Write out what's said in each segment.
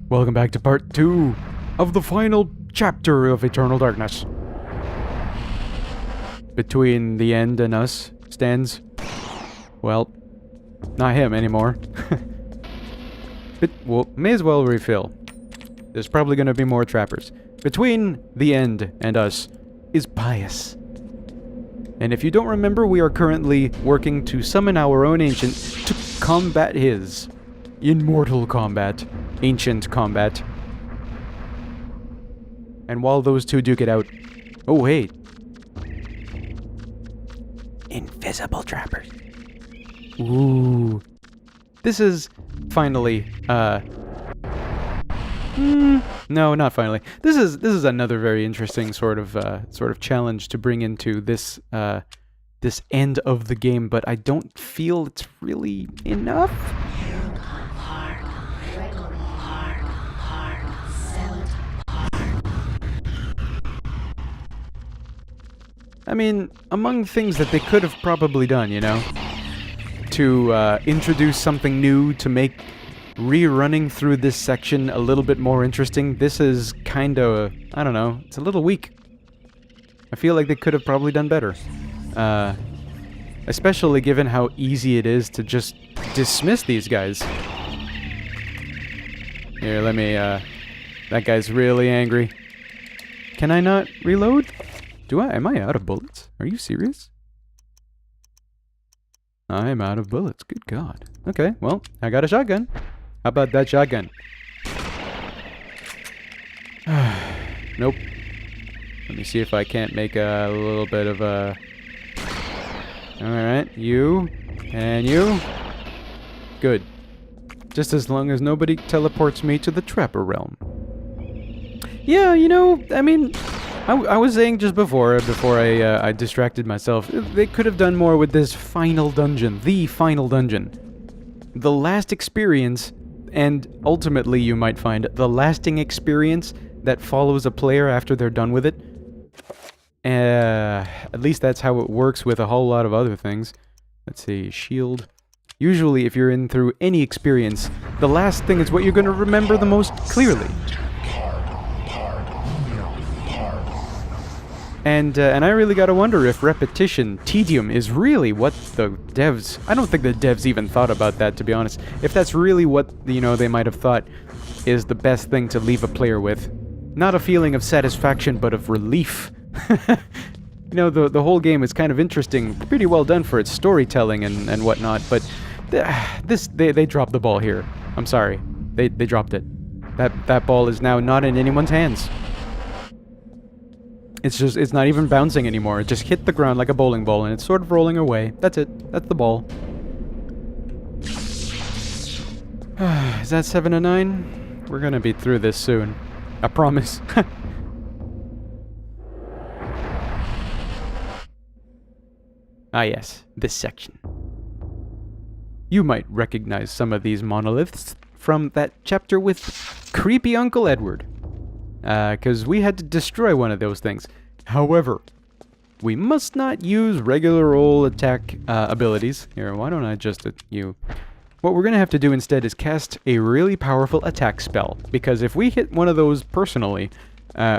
Welcome back to part 2 of the final chapter of Eternal Darkness. Between the end and us stands, well, not him anymore. Well, may as well refill. There's probably going to be more trappers. Between the end and us is Pious. And if you don't remember, we are currently working to summon our own ancient to combat his. In mortal combat. Ancient combat. And while those two duke it out... Oh, wait. Invisible trappers. Ooh. This is finally, no, not finally. This is another very interesting sort of challenge to bring into this this end of the game, but I don't feel it's really enough. I mean, among things that they could have probably done, you know, to introduce something new, to make rerunning through this section a little bit more interesting, this is kinda, I don't know, it's a little weak. I feel like they could have probably done better. Especially given how easy it is to just dismiss these guys. Here, let me, that guy's really angry. Can I not reload? Am I out of bullets? Are you serious? I'm out of bullets, good God. Okay, well, I got a shotgun. How about that shotgun? Nope. Let me see if I can't make a little bit of a... Alright, you, and you. Good. Just as long as nobody teleports me to the Trapper Realm. Yeah, you know, I mean... I was saying just before I distracted myself, they could have done more with this final dungeon, the final dungeon. The last experience, and ultimately you might find the lasting experience that follows a player after they're done with it. At least that's how it works with a whole lot of other things. Let's see, shield. Usually if you're in through any experience, the last thing is what you're going to remember the most clearly. And I really gotta wonder if repetition, tedium, is really what the devs... I don't think the devs even thought about that, to be honest. If that's really what, you know, they might have thought is the best thing to leave a player with. Not a feeling of satisfaction, but of relief. You know, the whole game is kind of interesting, pretty well done for its storytelling and whatnot, but... They dropped the ball here. I'm sorry. They dropped it. That ball is now not in anyone's hands. It's not even bouncing anymore. It just hit the ground like a bowling ball and it's sort of rolling away. That's it. That's the ball. Is that 7 to 9? We're gonna be through this soon. I promise. Ah yes, this section. You might recognize some of these monoliths from that chapter with creepy Uncle Edward. Because we had to destroy one of those things. However, we must not use regular old attack abilities. Here, why don't I just you? What we're going to have to do instead is cast a really powerful attack spell. Because if we hit one of those personally,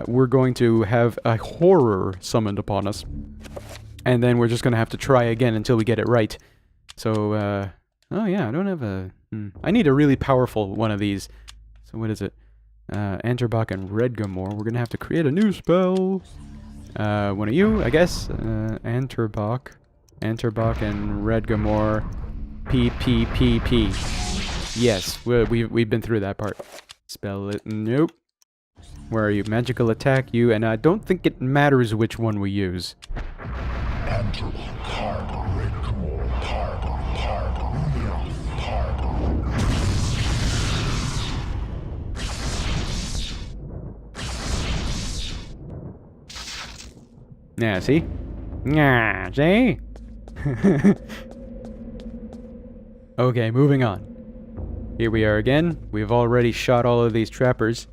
we're going to have a horror summoned upon us. And then we're just going to have to try again until we get it right. So, oh yeah, I don't have a... I need a really powerful one of these. So what is it? Anterbach and Redgamore. We're gonna have to create a new spell. One of you, I guess. Anterbach and Redgamore. P. Yes, we've been through that part. Spell it. Nope. Where are you? Magical attack. You, and I don't think it matters which one we use. Yeah, see? Yeah, see? Okay, moving on. Here we are again. We've already shot all of these trappers.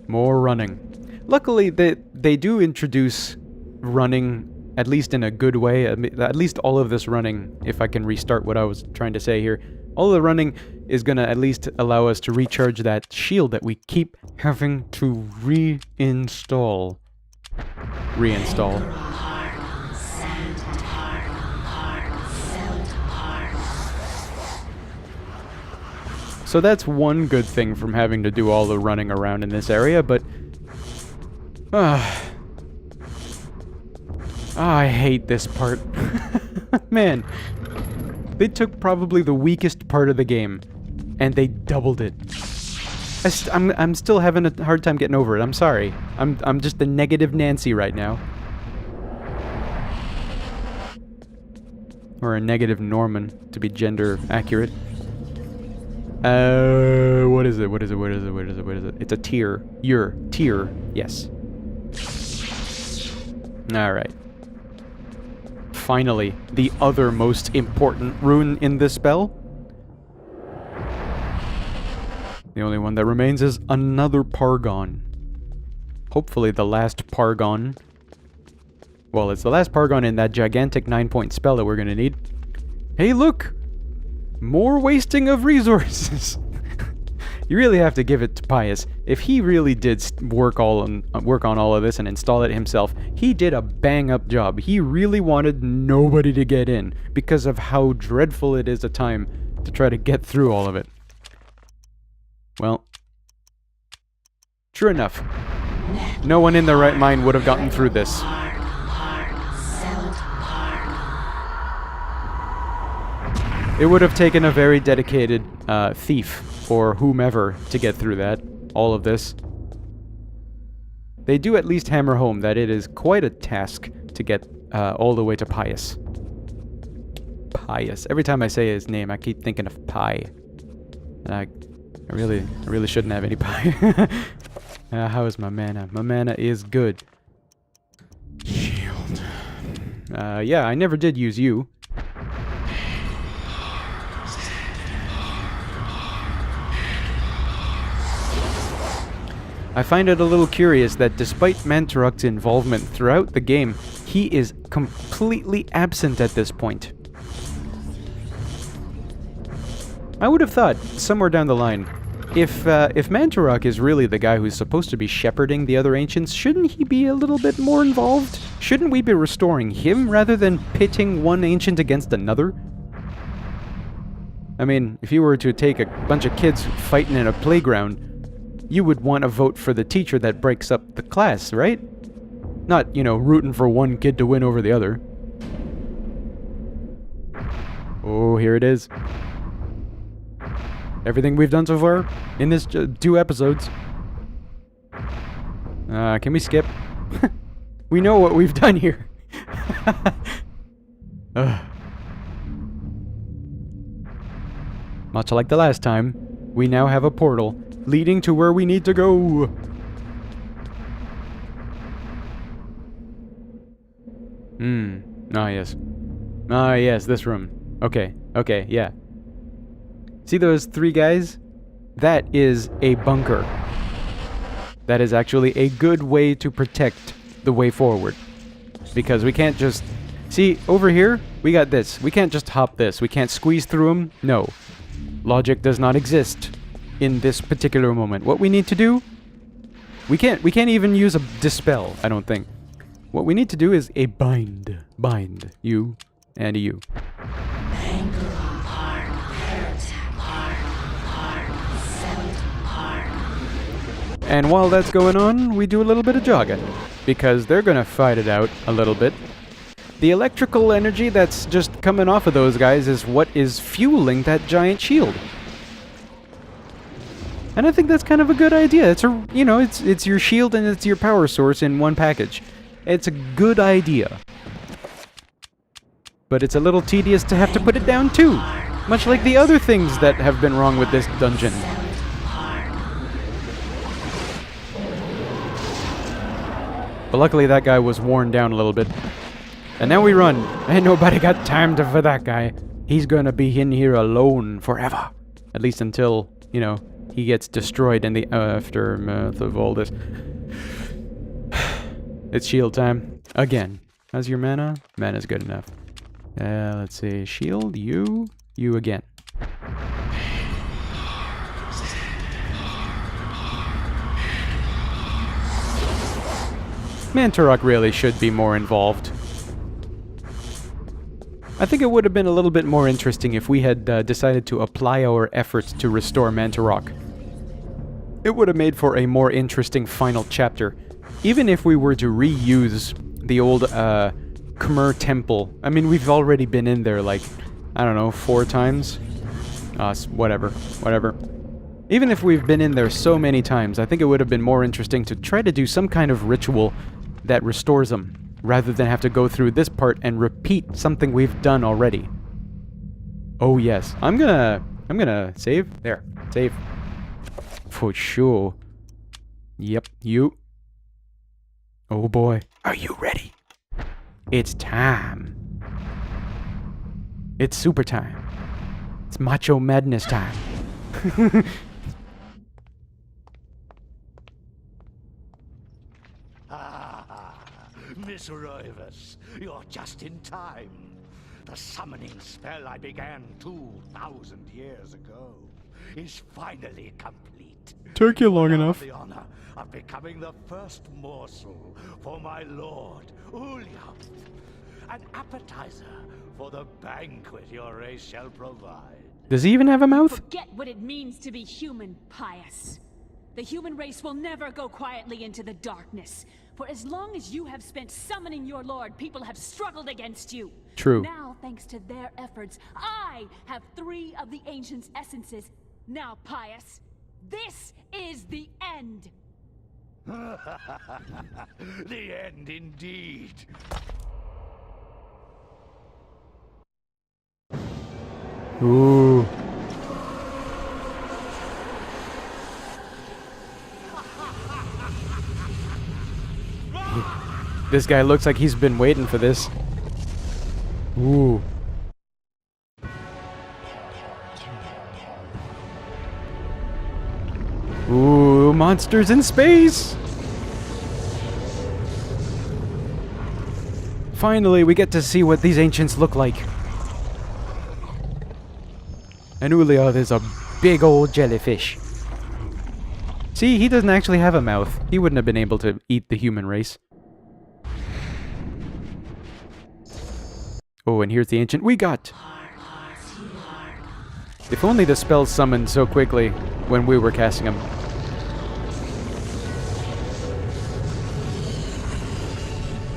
More running. Luckily, they do introduce running, at least in a good way. At least all of this running, if I can restart what I was trying to say here, All the running is gonna at least allow us to recharge that shield that we keep having to reinstall. So that's one good thing from having to do all the running around in this area, but... I hate this part. Man. They took probably the weakest part of the game, and they doubled it. I'm still having a hard time getting over it. I'm sorry. I'm just a negative Nancy right now. Or a negative Norman, to be gender accurate. What is it? It's a tier. Your tier. Yes. Alright. Finally, the other most important rune in this spell. The only one that remains is another Pargon. Hopefully the last Pargon. Well, it's the last Pargon in that gigantic 9-point spell that we're gonna need. Hey, look! More wasting of resources! You really have to give it to Pius. If he really did work on all of this and install it himself, he did a bang-up job. He really wanted nobody to get in because of how dreadful it is a time to try to get through all of it. Well, true enough. No one in their right mind would have gotten through this. It would have taken a very dedicated thief or whomever to get through that, all of this. They do at least hammer home that it is quite a task to get all the way to Pius. Pius. Every time I say his name, I keep thinking of pie. I really shouldn't have any pie. How is my mana? My mana is good. Shield. Yeah, I never did use you. I find it a little curious that despite Mantaruk's involvement throughout the game, he is completely absent at this point. I would have thought, somewhere down the line, if Mantaruk is really the guy who's supposed to be shepherding the other ancients, shouldn't he be a little bit more involved? Shouldn't we be restoring him rather than pitting one ancient against another? I mean, if you were to take a bunch of kids fighting in a playground, you would want to vote for the teacher that breaks up the class, right? Not, you know, rooting for one kid to win over the other. Oh, here it is. Everything we've done so far in this 2 episodes. Can we skip? We know what we've done here. Much like the last time, we now have a portal leading to where we need to go. Ah, yes. Ah, yes, this room. Okay, yeah. See those 3 guys? That is a bunker. That is actually a good way to protect the way forward. Because we can't just... See, over here, we got this. We can't just hop this. We can't squeeze through them. No. Logic does not exist in this particular moment. What we need to do... We can't even use a dispel, I don't think. What we need to do is a bind. Bind. You and you. And while that's going on, we do a little bit of jogging. Because they're gonna fight it out a little bit. The electrical energy that's just coming off of those guys is what is fueling that giant shield. And I think that's kind of a good idea. It's a, you know, it's your shield and it's your power source in one package. It's a good idea. But it's a little tedious to have to put it down too. Much like the other things that have been wrong with this dungeon. But luckily that guy was worn down a little bit. And now we run. Ain't nobody got time for that guy. He's gonna be in here alone forever. At least until, you know, he gets destroyed in the aftermath of all this. It's shield time. Again. How's your mana? Mana's good enough. Let's see. Shield, you again. Mantarok really should be more involved. I think it would have been a little bit more interesting if we had decided to apply our efforts to restore Mantarok. It would have made for a more interesting final chapter. Even if we were to reuse the old Khmer temple. I mean, we've already been in there like, I don't know, 4 times? Whatever. Even if we've been in there so many times, I think it would have been more interesting to try to do some kind of ritual that restores them, rather than have to go through this part and repeat something we've done already. Oh yes, I'm gonna save. There, save. For sure. Yep, you. Oh boy, are you ready? It's time. It's super time. It's macho madness time. Miss Roivas, you're just in time. The summoning spell I began 2,000 years ago is finally complete. Took you long enough. The honor of becoming the first morsel for my lord, Ulyaoth. An appetizer for the banquet your race shall provide. Does he even have a mouth? Forget what it means to be human, Pious. The human race will never go quietly into the darkness. For as long as you have spent summoning your lord, people have struggled against you. True. Now, thanks to their efforts, I have 3 of the Ancient's essences. Now, Pious, this is the end. The end indeed. Ooh. This guy looks like he's been waiting for this. Ooh. Ooh, monsters in space! Finally, we get to see what these ancients look like. And Ulyaoth is a big old jellyfish. See, he doesn't actually have a mouth. He wouldn't have been able to eat the human race. Oh, and here's the ancient we got! If only the spells summoned so quickly when we were casting them.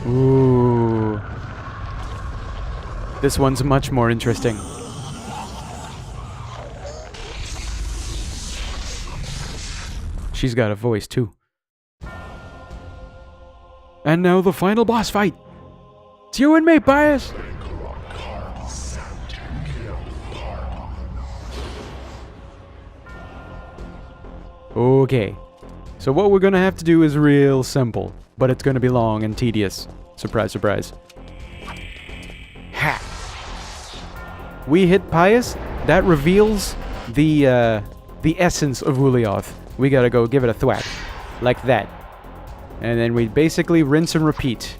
Ooh. This one's much more interesting. She's got a voice too. And now the final boss fight! It's you and me, Pious! Okay, so what we're gonna have to do is real simple, but it's gonna be long and tedious. Surprise, surprise. Ha! We hit Pious, that reveals the essence of Ulyaoth. We gotta go give it a thwack, like that. And then we basically rinse and repeat.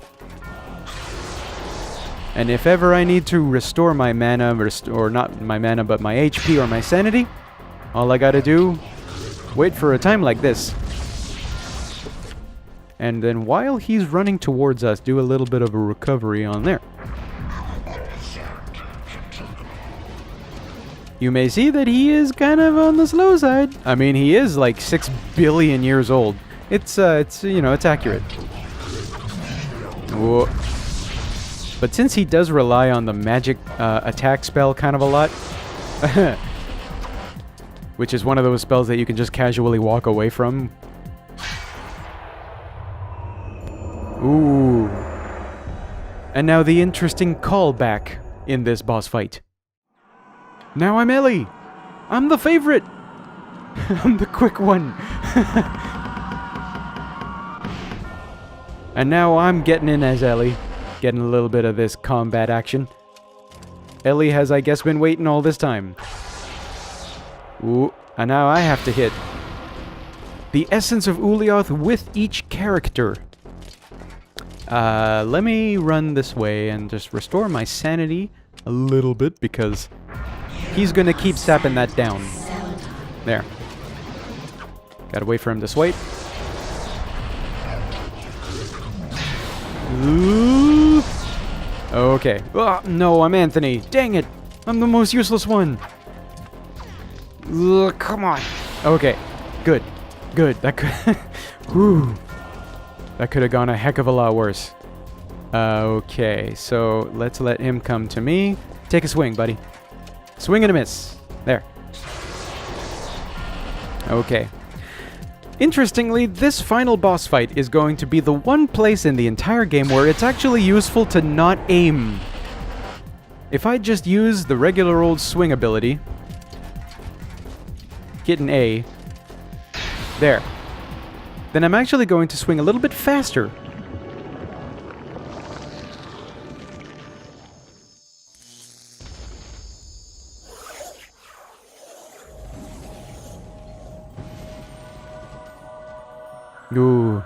And if ever I need to restore my mana, or not my mana, but my HP or my sanity, all I gotta do, wait for a time like this. And then while he's running towards us, do a little bit of a recovery on there. You may see that he is kind of on the slow side. I mean, he is like 6 billion years old. It's you know, it's accurate. Whoa. But since he does rely on the magic attack spell kind of a lot, which is one of those spells that you can just casually walk away from. Ooh. And now the interesting callback in this boss fight. Now I'm Ellie! I'm the favorite! I'm the quick one! And now I'm getting in as Ellie. Getting a little bit of this combat action. Ellie has, I guess, been waiting all this time. Ooh, and now I have to hit the essence of Ulyaoth with each character. Let me run this way and just restore my sanity a little bit, because he's gonna keep sapping that down. There. Gotta wait for him to swipe. Ooh. Okay. Oh, no, I'm Anthony. Dang it. I'm the most useless one. Ugh, come on. Okay. Good. Good. That could... Whew. That could have gone a heck of a lot worse. Okay, so let's let him come to me. Take a swing, buddy. Swing and a miss. There. Okay. Interestingly, this final boss fight is going to be the one place in the entire game where it's actually useful to not aim. If I just use the regular old swing ability, hit an A, there, then I'm actually going to swing a little bit faster. Ooh.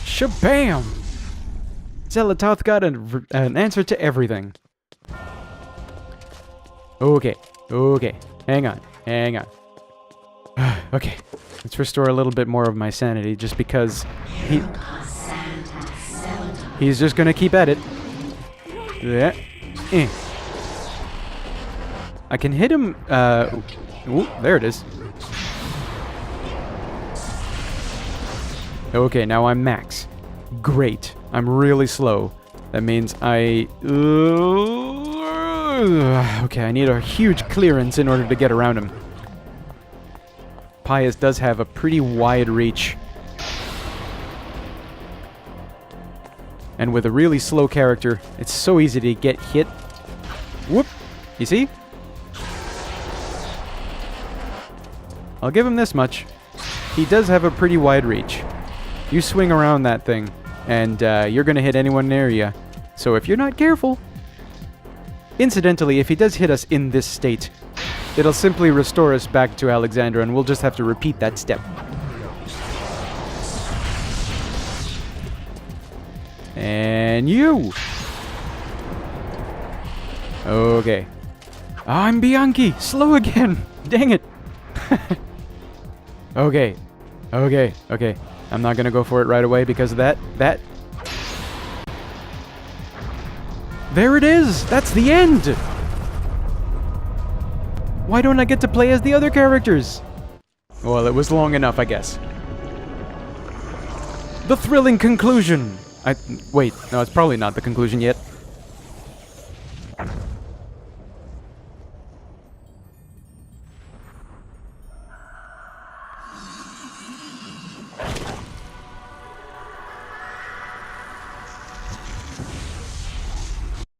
Shabam! Zelatoth got an answer to everything. Okay, okay. Hang on, hang on. Okay, let's restore a little bit more of my sanity just because he's just gonna keep at it. Yeah. I can hit him, ooh, there it is. Okay, now I'm max. Great. I'm really slow. That means I... okay, I need a huge clearance in order to get around him. Pius does have a pretty wide reach. And with a really slow character, it's so easy to get hit. Whoop! You see? I'll give him this much. He does have a pretty wide reach. You swing around that thing, and you're going to hit anyone near you. So if you're not careful... Incidentally, if he does hit us in this state, it'll simply restore us back to Alexandra, and we'll just have to repeat that step. And you! Okay. I'm Bianchi! Slow again! Dang it! Okay. Okay. Okay. I'm not gonna go for it right away because of that. There it is! That's the end! Why don't I get to play as the other characters? Well, it was long enough, I guess. The thrilling conclusion! Wait, no, it's probably not the conclusion yet.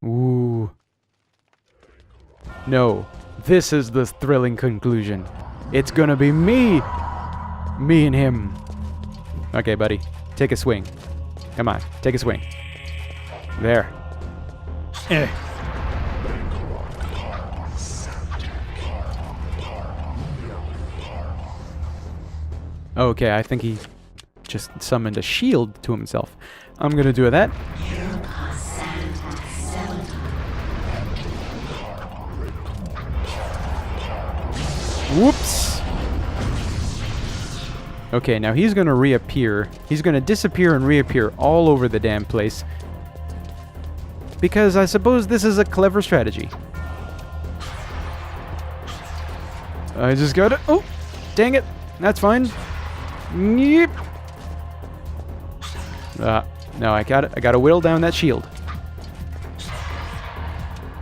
Ooh. No, this is the thrilling conclusion. It's gonna be me! Me and him. Okay, buddy. Take a swing. Come on, take a swing. There. Okay, I think he just summoned a shield to himself. I'm gonna do that. Whoops! Okay, now he's gonna reappear. He's gonna disappear and reappear all over the damn place. Because I suppose this is a clever strategy. I just gotta... Oh! Dang it! That's fine. Yep. No, I gotta whittle down that shield.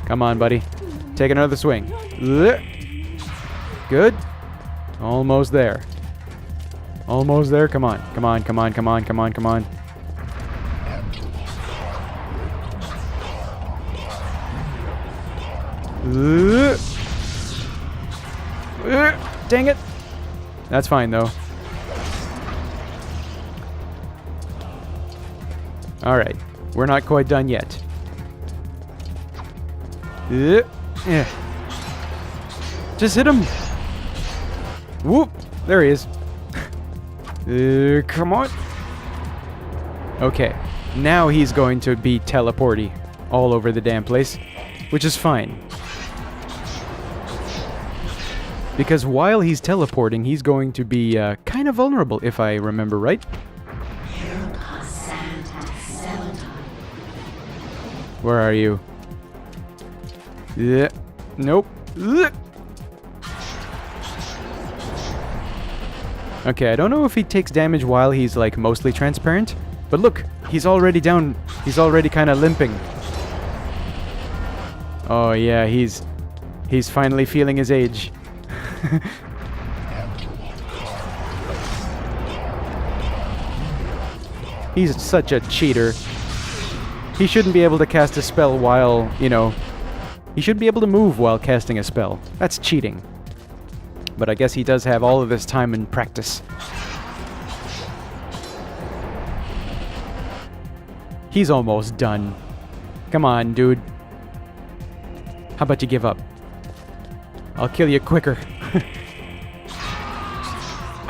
Come on, buddy. Take another swing. Good. Almost there. Almost there. Come on. Come on, come on, come on, come on, come on. Dang it. That's fine, though. Alright. We're not quite done yet. Just hit him. Whoop. There he is. Come on. Okay. Now he's going to be teleporty all over the damn place, which is fine. Because while he's teleporting, he's going to be kind of vulnerable, if I remember right. Where are you? Yeah. Nope. Ugh. Okay, I don't know if he takes damage while he's like mostly transparent, but look, he's already down. He's already kind of limping. Oh yeah, he's finally feeling his age. He's such a cheater. He shouldn't be able to cast a spell while, you know, he should be able to move while casting a spell. That's cheating. But I guess he does have all of this time and practice. He's almost done. Come on, dude. How about you give up? I'll kill you quicker.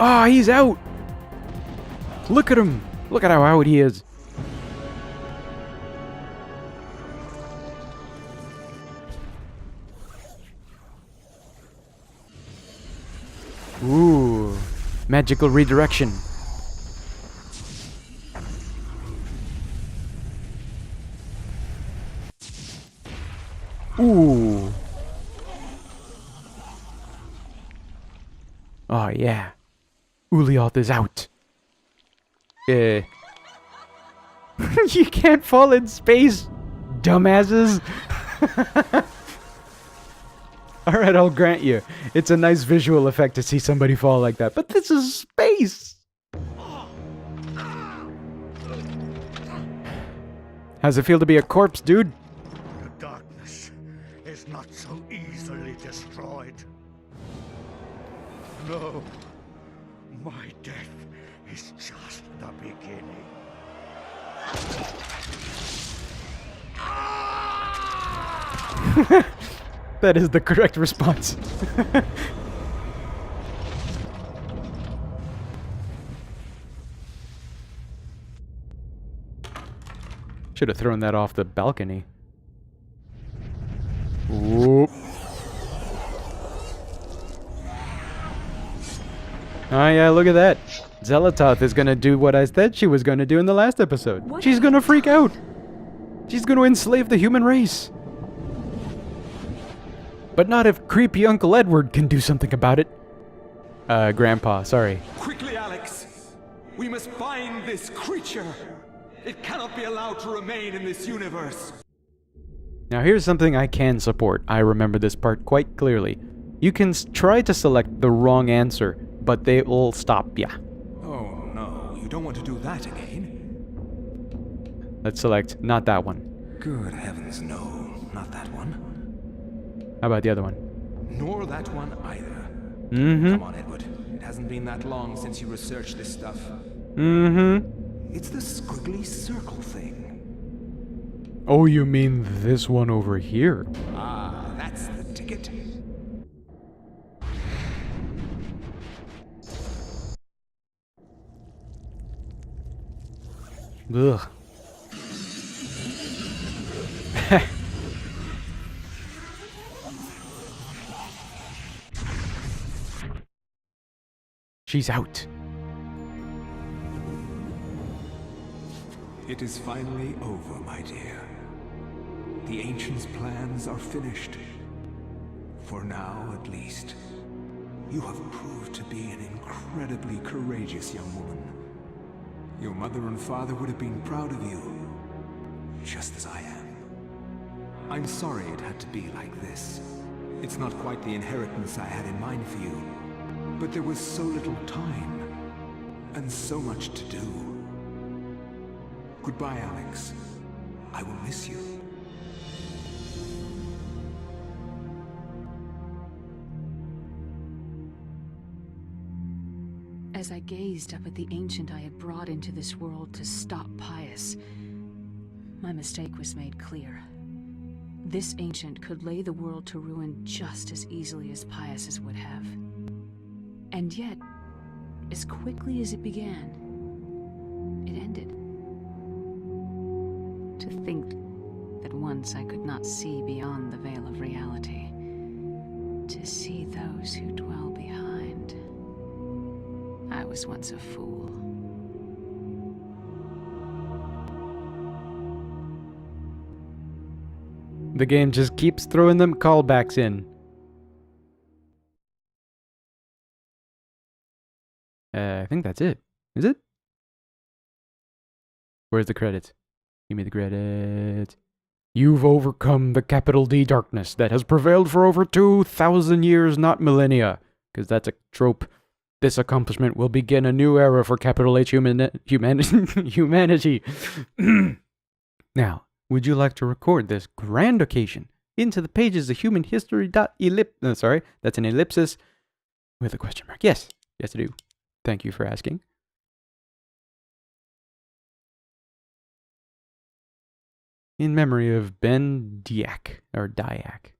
Ah, he's out! Look at him! Look at how out he is. Ooh, magical redirection. Ooh. Oh yeah. Ulioth is out. You can't fall in space, dumbasses. Alright, I'll grant you. It's a nice visual effect to see somebody fall like that. But this is space! How's it feel to be a corpse, dude? The darkness is not so easily destroyed. No. My death is just the beginning. That is the correct response. Should have thrown that off the balcony. Whoop. Oh yeah, look at that. Xelatoth is gonna do what I said she was gonna do in the last episode. What? She's gonna freak out. She's gonna enslave the human race. But not if creepy Uncle Edward can do something about it. Grandpa, sorry. Quickly, Alex! We must find this creature! It cannot be allowed to remain in this universe! Now here's something I can support. I remember this part quite clearly. You can try to select the wrong answer, but they will stop ya. Oh no, you don't want to do that again? Let's select not that one. Good heavens, no, not that one. How about the other one? Nor that one either. Mm-hmm. Come on, Edward. It hasn't been that long since you researched this stuff. Mm-hmm. It's the squiggly circle thing. Oh, you mean this one over here? Ah, that's the ticket. Ugh. She's out. It is finally over, my dear. The Ancients' plans are finished. For now, at least. You have proved to be an incredibly courageous young woman. Your mother and father would have been proud of you, just as I am. I'm sorry it had to be like this. It's not quite the inheritance I had in mind for you, but there was so little time, and so much to do. Goodbye, Alex. I will miss you. As I gazed up at the ancient I had brought into this world to stop Pius, my mistake was made clear. This ancient could lay the world to ruin just as easily as Pius's would have. And yet, as quickly as it began, it ended. To think that once I could not see beyond the veil of reality. To to see those who dwell behind. I was once a fool. The game just keeps throwing them callbacks in. I think that's it. Is it? Where's the credits? Give me the credits. You've overcome the capital D darkness that has prevailed for over 2,000 years, not millennia. Because that's a trope. This accomplishment will begin a new era for capital H humanity. Now, would you like to record this grand occasion into the pages of human history that's an ellipsis with a question mark. Yes, yes I do. Thank you for asking. In memory of Ben Diak, or Diak.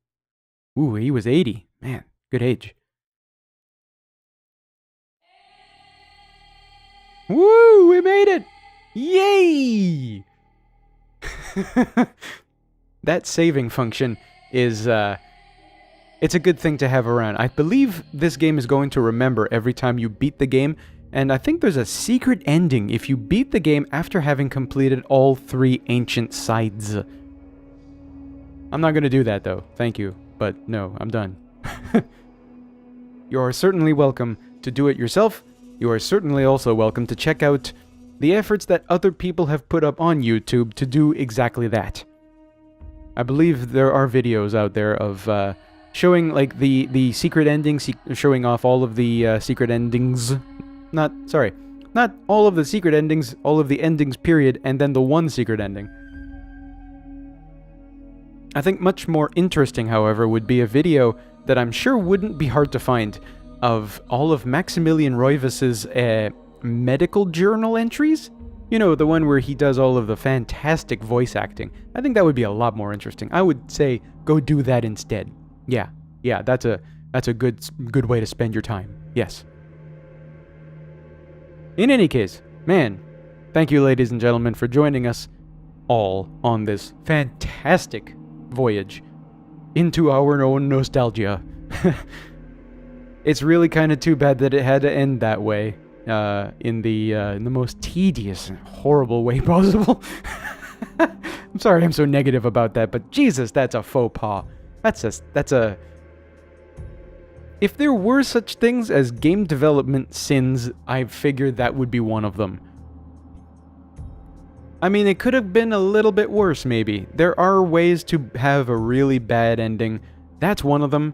Ooh, he was 80. Man, good age. Woo, we made it! Yay! That saving function is, it's a good thing to have around. I believe this game is going to remember every time you beat the game, and I think there's a secret ending if you beat the game after having completed all 3 ancient sides. I'm not going to do that though, thank you, but no, I'm done. You are certainly welcome to do it yourself. You are certainly also welcome to check out the efforts that other people have put up on YouTube to do exactly that. I believe there are videos out there of showing like the secret endings, showing off all of the secret endings. Not all of the secret endings, all of the endings period, and then the one secret ending. I think much more interesting, however, would be a video that I'm sure wouldn't be hard to find of all of Maximilian Roivas's medical journal entries. You know, the one where he does all of the fantastic voice acting. I think that would be a lot more interesting. I would say go do that instead. Yeah, that's a good way to spend your time. Yes. In any case, man, thank you ladies and gentlemen for joining us all on this fantastic voyage into our own nostalgia. It's really kind of too bad that it had to end that way. In the most tedious and horrible way possible. I'm sorry I'm so negative about that, but Jesus, that's a faux pas. That's a... If there were such things as game development sins, I figured that would be one of them. I mean, it could have been a little bit worse, maybe. There are ways to have a really bad ending. That's one of them.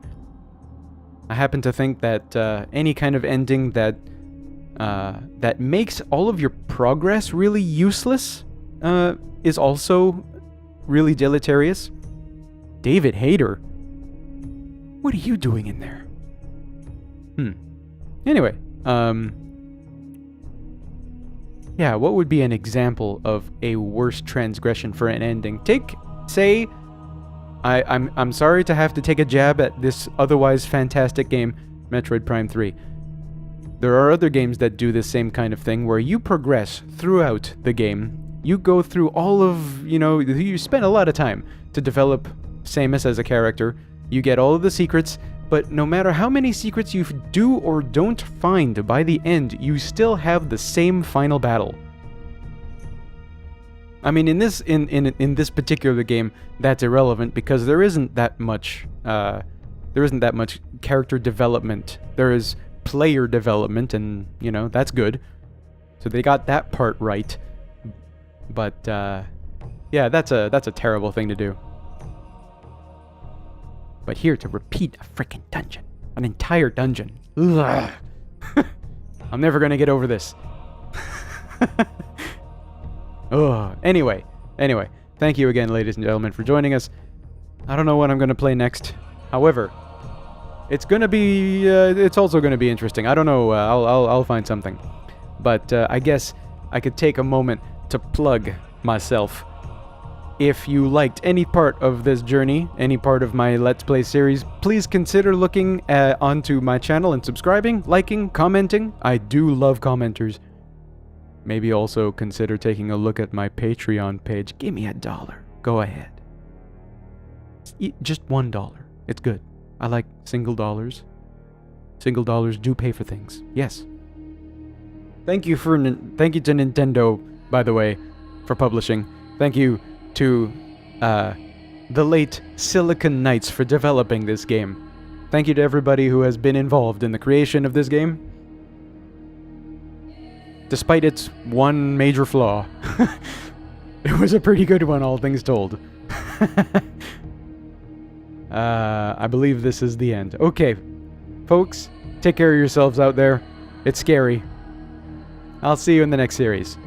I happen to think that any kind of ending that makes all of your progress really useless is also really deleterious. David Hayter. What are you doing in there? Anyway, yeah, what would be an example of a worse transgression for an ending? Say, I'm sorry to have to take a jab at this otherwise fantastic game, Metroid Prime 3. There are other games that do this same kind of thing where you progress throughout the game. You go through all of, you spend a lot of time to develop Samus as a character. You get all of the secrets, but no matter how many secrets you do or don't find by the end, you still have the same final battle. I mean, in this particular game, that's irrelevant because there isn't that much character development. There is player development, and that's good. So they got that part right. But yeah, that's a terrible thing to do. But here to repeat a freaking dungeon, an entire dungeon. Ugh. I'm never gonna get over this. Ugh. Anyway, thank you again, ladies and gentlemen, for joining us. I don't know what I'm gonna play next. However, it's also gonna be interesting. I don't know. I'll find something. But I guess I could take a moment to plug myself. If you liked any part of this journey, any part of my Let's Play series, please consider looking onto my channel and subscribing, liking, commenting. I do love commenters. Maybe also consider taking a look at my Patreon page. Give me $1. Go ahead. Just $1. It's good. I like single dollars. Single dollars do pay for things. Yes. Thank you to Nintendo, by the way, for publishing. Thank you to the late Silicon Knights for developing this game. Thank you to everybody who has been involved in the creation of this game. Despite its one major flaw, it was a pretty good one, all things told. I believe this is the end. Okay, folks, take care of yourselves out there. It's scary. I'll see you in the next series.